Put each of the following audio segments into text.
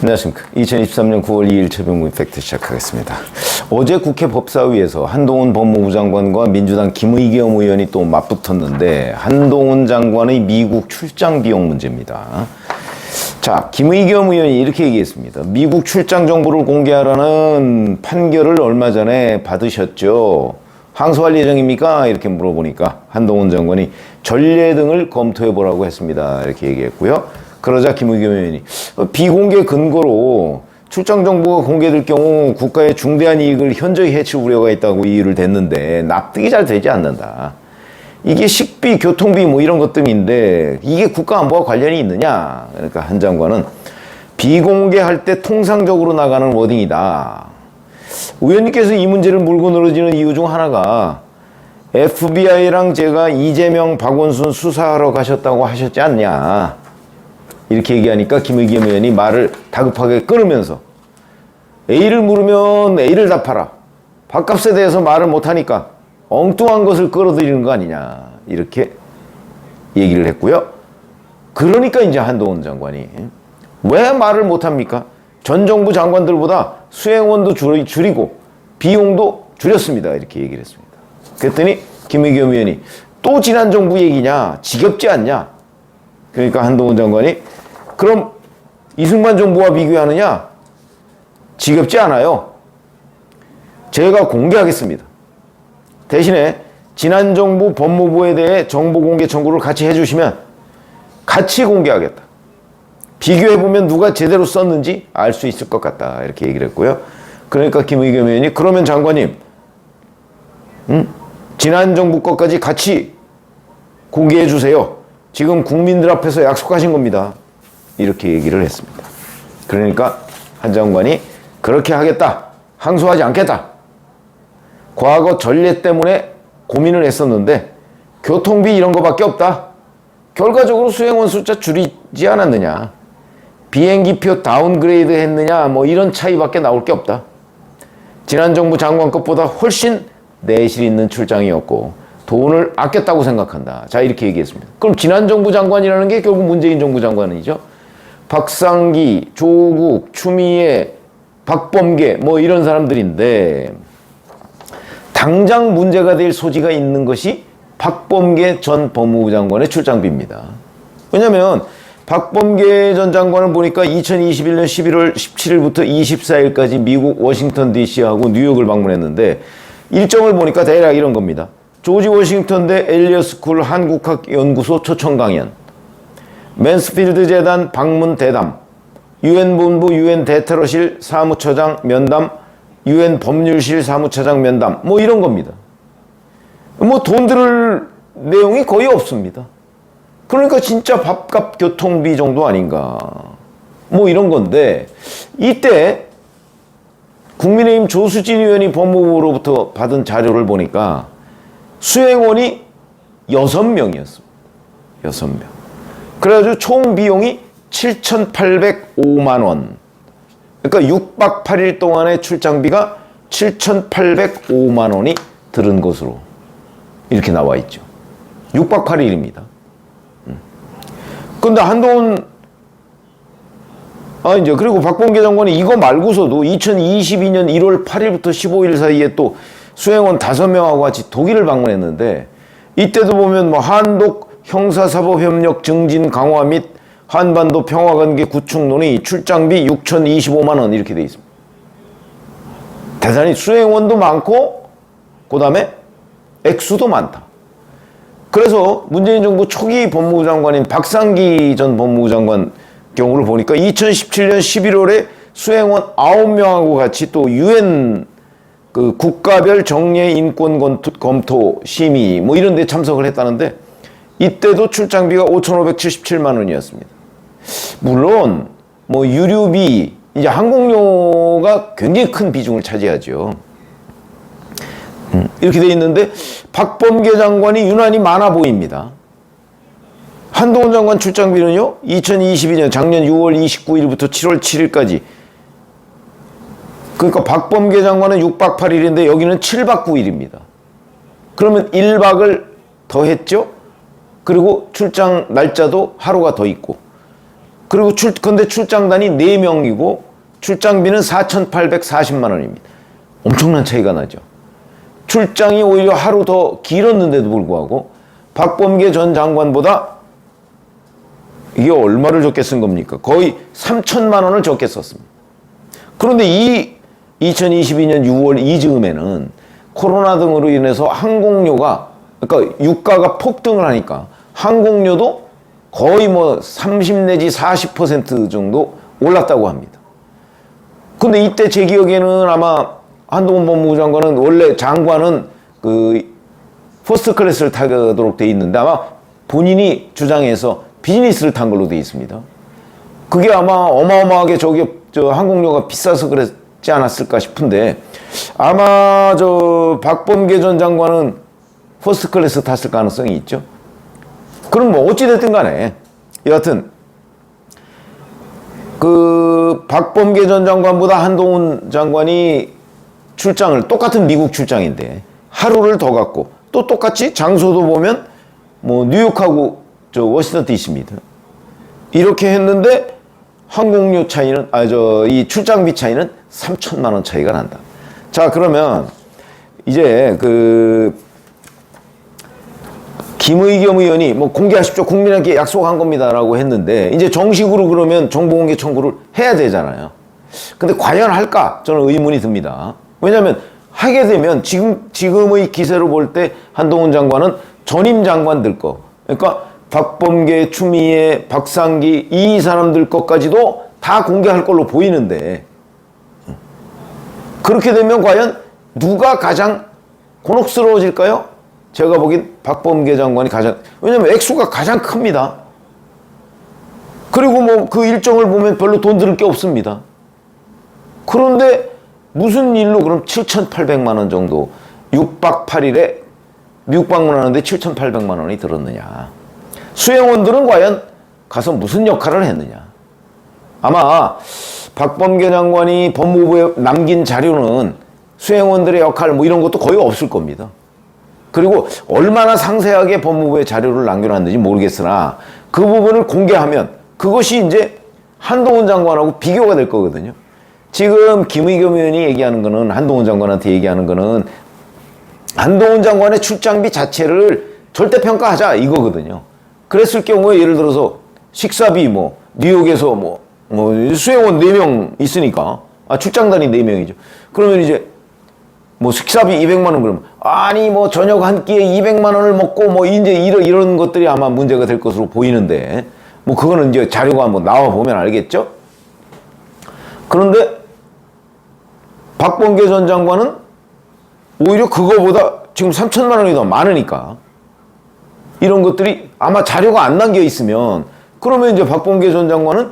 안녕하십니까. 2023년 9월 2일 최병구 팩트 시작하겠습니다. 어제 국회 법사위에서 한동훈 법무부 장관과 민주당 김의겸 의원이 또 맞붙었는데 한동훈 장관의 미국 출장 비용 문제입니다. 자, 김의겸 의원이 이렇게 얘기했습니다. 미국 출장 정보를 공개하라는 판결을 얼마 전에 받으셨죠. 항소할 예정입니까? 이렇게 물어보니까 한동훈 장관이 전례 등을 검토해보라고 했습니다. 이렇게 얘기했고요. 그러자 김의겸 의원이 비공개 근거로 출장 정보가 공개될 경우 국가의 중대한 이익을 현저히 해칠 우려가 있다고 이유를 댔는데 납득이 잘 되지 않는다. 이게 식비, 교통비 뭐 이런 것 등인데 이게 국가 안보와 관련이 있느냐. 그러니까 한 장관은 비공개할 때 통상적으로 나가는 워딩이다. 의원님께서 이 문제를 물고 늘어지는 이유 중 하나가 FBI랑 제가 이재명, 박원순 수사하러 가셨다고 하셨지 않냐. 이렇게 얘기하니까 김의겸 의원이 말을 다급하게 끊으면서 A를 물으면 A를 답하라. 밥값에 대해서 말을 못하니까 엉뚱한 것을 끌어들이는 거 아니냐. 이렇게 얘기를 했고요. 그러니까 이제 한동훈 장관이 왜 말을 못합니까? 전 정부 장관들보다 수행원도 줄이고 비용도 줄였습니다. 이렇게 얘기를 했습니다. 그랬더니 김의겸 의원이 또 지난 정부 얘기냐? 지겹지 않냐? 그러니까 한동훈 장관이 그럼 이승만 정부와 비교하느냐? 지겹지 않아요. 제가 공개하겠습니다. 대신에 지난 정부 법무부에 대해 정보 공개 청구를 같이 해주시면 같이 공개하겠다. 비교해보면 누가 제대로 썼는지 알 수 있을 것 같다. 이렇게 얘기를 했고요. 그러니까 김의겸 의원이 그러면 장관님 지난 정부 것까지 같이 공개해 주세요. 지금 국민들 앞에서 약속하신 겁니다. 이렇게 얘기를 했습니다. 그러니까 한 장관이 그렇게 하겠다. 항소하지 않겠다. 과거 전례 때문에 고민을 했었는데 교통비 이런 거밖에 없다. 결과적으로 수행원 숫자 줄이지 않았느냐. 비행기표 다운그레이드 했느냐. 뭐 이런 차이밖에 나올 게 없다. 지난 정부 장관 것보다 훨씬 내실 있는 출장이었고 돈을 아꼈다고 생각한다. 자, 이렇게 얘기했습니다. 그럼 지난 정부 장관이라는 게 결국 문재인 정부 장관이죠. 박상기, 조국, 추미애, 박범계 뭐 이런 사람들인데 당장 문제가 될 소지가 있는 것이 박범계 전 법무부 장관의 출장비입니다. 왜냐하면 박범계 전 장관을 보니까 2021년 11월 17일부터 24일까지 미국 워싱턴 DC하고 뉴욕을 방문했는데 일정을 보니까 대략 이런 겁니다. 조지 워싱턴대 엘리엇 스쿨 한국학 연구소 초청 강연, 맨스필드 재단 방문 대담, 유엔 본부 유엔 대테러실 사무처장 면담, 유엔 법률실 사무처장 면담, 뭐 이런 겁니다. 뭐 돈 들을 내용이 거의 없습니다. 그러니까 진짜 밥값 교통비 정도 아닌가. 뭐 이런 건데 이때 국민의힘 조수진 의원이 법무부로부터 받은 자료를 보니까 수행원이 6명이었습니다. 6명. 그래가지고 총 비용이 7,805만 원. 그러니까 6박 8일 동안의 출장비가 7,805만 원이 들은 것으로 이렇게 나와 있죠. 6박 8일입니다. 근데 한동훈 이제 그리고 박범계 장관이 이거 말고서도 2022년 1월 8일부터 15일 사이에 또 수행원 5명하고 같이 독일을 방문했는데 이때도 보면 뭐 한독 형사사법협력 증진 강화 및 한반도 평화관계 구축 논의 출장비 6,025만 원 이렇게 돼 있습니다. 대단히 수행원도 많고 그 다음에 액수도 많다. 그래서 문재인 정부 초기 법무부 장관인 박상기 전 법무부 장관 경우를 보니까 2017년 11월에 수행원 9명하고 같이 또 유엔 그 국가별 정례 인권 검토 심의 뭐 이런 데 참석을 했다는데 이때도 출장비가 5,577만 원이었습니다. 물론 뭐 유류비 이제 항공료가 굉장히 큰 비중을 차지하죠. 이렇게 돼 있는데 박범계 장관이 유난히 많아 보입니다. 한동훈 장관 출장비는요 2022년 작년 6월 29일부터 7월 7일까지 그러니까 박범계 장관은 6박 8일인데 여기는 7박 9일입니다. 그러면 1박을 더 했죠. 그리고 출장 날짜도 하루가 더 있고 그리고 근데 출장단이 4명이고 출장비는 4,840만 원입니다. 엄청난 차이가 나죠. 출장이 오히려 하루 더 길었는데도 불구하고 박범계 전 장관보다 이게 얼마를 적게 쓴 겁니까? 거의 3천만 원을 적게 썼습니다. 그런데 이 2022년 6월 이즈음에는 코로나 등으로 인해서 항공료가, 그러니까 유가가 폭등을 하니까 항공료도 거의 뭐 30 내지 40% 정도 올랐다고 합니다. 근데 이때 제 기억에는 아마 한동훈 법무부 장관은 원래 장관은 그 퍼스트 클래스를 타도록 돼 있는데 아마 본인이 주장해서 비즈니스를 탄 걸로 돼 있습니다. 그게 아마 어마어마하게 저 항공료가 비싸서 그랬지 않았을까 싶은데 아마 박범계 전 장관은 퍼스트 클래스 탔을 가능성이 있죠. 그럼 뭐 어찌됐든 간에 여하튼 그 박범계 전 장관보다 한동훈 장관이 출장을, 똑같은 미국 출장인데 하루를 더 갔고 또 똑같이 장소도 보면 뭐 뉴욕하고 워싱턴 DC입니다. 이렇게 했는데 항공료 차이는, 이 출장비 차이는 3천만 원 차이가 난다. 자, 그러면 이제 김의겸 의원이 뭐 공개하십시오. 국민에게 약속한 겁니다라고 했는데 이제 정식으로 그러면 정보공개 청구를 해야 되잖아요. 근데 과연 할까? 저는 의문이 듭니다. 왜냐하면 하게 되면 지금의 기세로 볼 때 한동훈 장관은 전임 장관들 거, 그러니까 박범계, 추미애, 박상기 이 사람들 것까지도 다 공개할 걸로 보이는데 그렇게 되면 과연 누가 가장 곤혹스러워질까요? 제가 보기엔 박범계 장관이 가장, 왜냐면 액수가 가장 큽니다. 그리고 뭐 그 일정을 보면 별로 돈 들을 게 없습니다. 그런데 무슨 일로 그럼 7,800만 원 정도 6박 8일에 미국 방문하는데 7,800만 원이 들었느냐. 수행원들은 과연 가서 무슨 역할을 했느냐. 아마 박범계 장관이 법무부에 남긴 자료는 수행원들의 역할 뭐 이런 것도 거의 없을 겁니다. 그리고 얼마나 상세하게 법무부에 자료를 남겨놨는지 모르겠으나 그 부분을 공개하면 그것이 이제 한동훈 장관하고 비교가 될 거거든요. 지금 김의겸 의원이 얘기하는 거는, 한동훈 장관한테 얘기하는 거는 한동훈 장관의 출장비 자체를 절대평가하자 이거거든요. 그랬을 경우에 예를 들어서 식사비 뭐 뉴욕에서 뭐 수행원 4명 있으니까 출장단이 4명이죠. 그러면 이제 뭐 식사비 200만 원 그러면 아니 뭐 저녁 한 끼에 200만 원을 먹고 뭐 이제 이런 것들이 아마 문제가 될 것으로 보이는데 뭐 그거는 이제 자료가 한번 나와 보면 알겠죠. 그런데 박범계 전 장관은 오히려 그거보다 지금 3천만 원이 더 많으니까 이런 것들이 아마 자료가 안 남겨 있으면 그러면 이제 박범계 전 장관은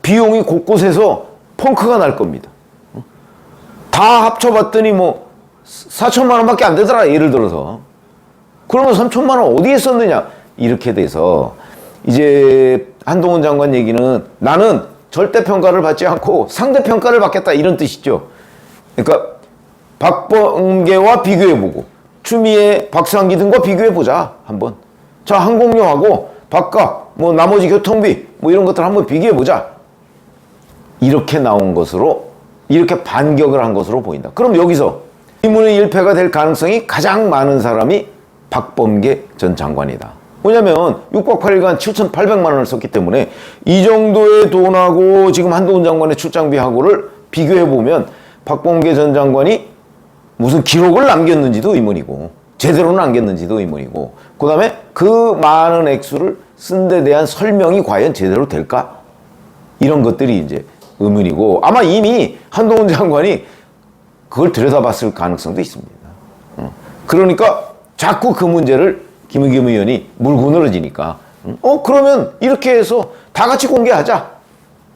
비용이 곳곳에서 펑크가 날 겁니다. 다 합쳐봤더니 뭐 4천만 원밖에 안 되더라 예를 들어서. 그러면 3천만 원 어디에 썼느냐 이렇게 돼서 이제 한동훈 장관 얘기는 나는 절대평가를 받지 않고 상대평가를 받겠다 이런 뜻이죠. 그러니까 박범계와 비교해보고 추미애, 박상기 등과 비교해보자 한번. 자, 항공료하고 밥값, 뭐 나머지 교통비 뭐 이런 것들 한번 비교해보자. 이렇게 나온 것으로, 이렇게 반격을 한 것으로 보인다. 그럼 여기서 의문의 일패가 될 가능성이 가장 많은 사람이 박범계 전 장관이다. 왜냐면 6박 8일간 7,800만 원을 썼기 때문에 이 정도의 돈하고 지금 한동훈 장관의 출장비하고를 비교해보면 박범계 전 장관이 무슨 기록을 남겼는지도 의문이고 제대로 남겼는지도 의문이고 그 다음에 그 많은 액수를 쓴 데 대한 설명이 과연 제대로 될까? 이런 것들이 이제 의문이고 아마 이미 한동훈 장관이 그걸 들여다봤을 가능성도 있습니다. 그러니까 자꾸 그 문제를 김의겸 의원이 물고 늘어지니까 그러면 이렇게 해서 다 같이 공개하자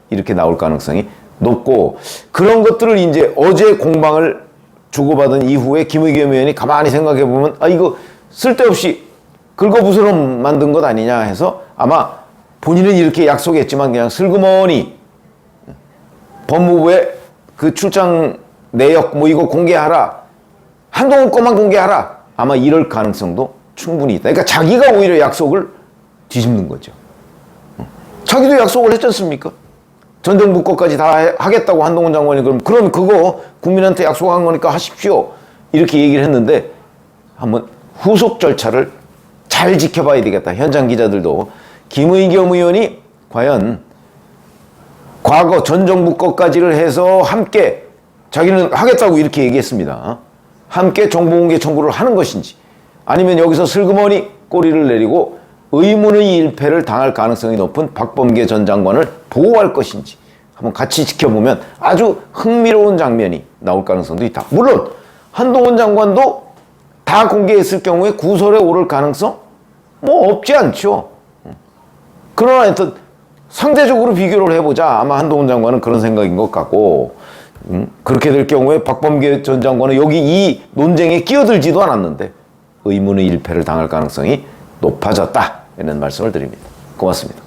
이렇게 나올 가능성이 높고 그런 것들을 이제 어제 공방을 주고받은 이후에 김의겸 의원이 가만히 생각해 보면 이거 쓸데없이 긁어부스럼 만든 것 아니냐 해서 아마 본인은 이렇게 약속했지만 그냥 슬그머니 법무부에 그 출장 내역 뭐 이거 공개하라 한동훈 것만 공개하라 아마 이럴 가능성도 충분히 있다. 그러니까 자기가 오히려 약속을 뒤집는 거죠. 자기도 약속을 했지 않습니까? 전 정부 것까지 다 하겠다고 한동훈 장관이 그럼 그거 국민한테 약속한 거니까 하십시오. 이렇게 얘기를 했는데 한번 후속 절차를 잘 지켜봐야 되겠다. 현장 기자들도 김의겸 의원이 과연 과거 전 정부 것까지를 해서 함께 자기는 하겠다고 이렇게 얘기했습니다. 함께 정보공개 청구를 하는 것인지 아니면 여기서 슬그머니 꼬리를 내리고 의문의 일패를 당할 가능성이 높은 박범계 전 장관을 보호할 것인지 한번 같이 지켜보면 아주 흥미로운 장면이 나올 가능성도 있다. 물론 한동훈 장관도 다 공개했을 경우에 구설에 오를 가능성 뭐 없지 않죠. 그러나 하여튼 상대적으로 비교를 해보자. 아마 한동훈 장관은 그런 생각인 것 같고 그렇게 될 경우에 박범계 전 장관은 여기 이 논쟁에 끼어들지도 않았는데 의문의 일패를 당할 가능성이 높아졌다. 이런 말씀을 드립니다. 고맙습니다.